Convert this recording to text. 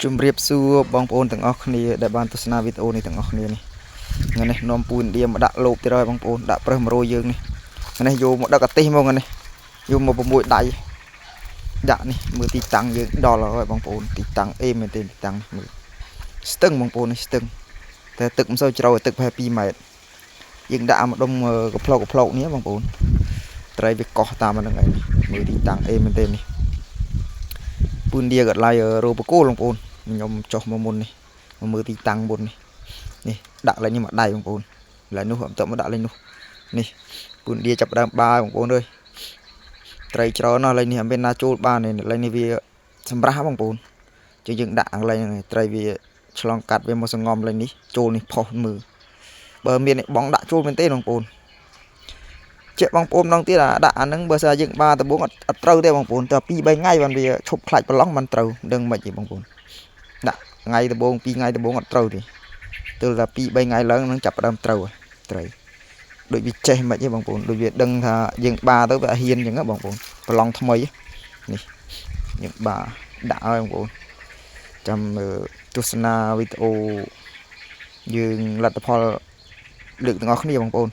ជំរាបសួរបងប្អូនទាំងអស់គ្នាដែលបានទស្សនាវីដេអូនេះទាំងអស់គ្នានេះថ្ងៃនេះនាំពូនឌៀមកដាក់លូបទៀតហើយបងប្អូនដាក់ប្រើ100យើងនេះថ្ងៃនេះយកមកដឹកអាទិសមកថ្ងៃនេះយកមក6ដៃដាក់នេះមើលទីតាំងយើងដល់ហើយបងប្អូនទីតាំងអេមែនទេទីតាំងមើលស្ទឹងបងប្អូននេះស្ទឹងតែទឹកមិនសូវជ្រៅទឹកប្រហែល2ម៉ែត្រយើងដាក់មកដុំកផ្លោកនេះបងប្អូនត្រីវាកោះតាមហ្នឹងឯងមើលទីតាំងអេមែនទេនេះពូនឌៀក៏ឡាយរោបកូលបងប្អូនខ្ញុំចុះមកមុននេះមកមើលទីតាំងមុននេះដាក់លេងនេះមកដៃបងប្អូនឡើយនោះអត់តមកដាក់លេងនោះនេះពូនឌៀចាប់ដើមបាបងប្អូនអើយត្រីច្រើនណាស់លេងនេះអត់មានណាចូលបានទេលេងនេះវាសម្រាប់បងប្អូនជាយើងដាក់លេងត្រីវាឆ្លងកាត់វាមកសងំលេងនេះចូលនេះផុសមើលបើមានបងដាក់ចូលមែនទេបងប្អូនជាបងប្អូនម្ដងទៀតដាក់អាហ្នឹងបើស្អីយើងបាដបងអត់ត្រូវទេបងប្អូនតែ2 3ថ្ងៃបានវាឈប់ខ្លាច់ប្រឡងមិនត្រូវដឹងមិនទេបងប្អូនដាក់ថ្ងៃដបង2ថ្ងៃដបងអត់ត្រូវទេទើបតែ2 3ថ្ងៃឡើងនឹងចាប់ដើមត្រូវត្រីដូចវាចេះមិនទេបងប្អូនដូចវាដឹងថាយើងបាទៅវាហ៊ានអញ្ចឹងបងប្អូនប្រឡងថ្មីនេះយើងបាដាក់ហើយបងប្អូនចាំទស្សនាវីដេអូយើងលទ្ធផលលើកទាំងអស់គ្នាបងប្អូន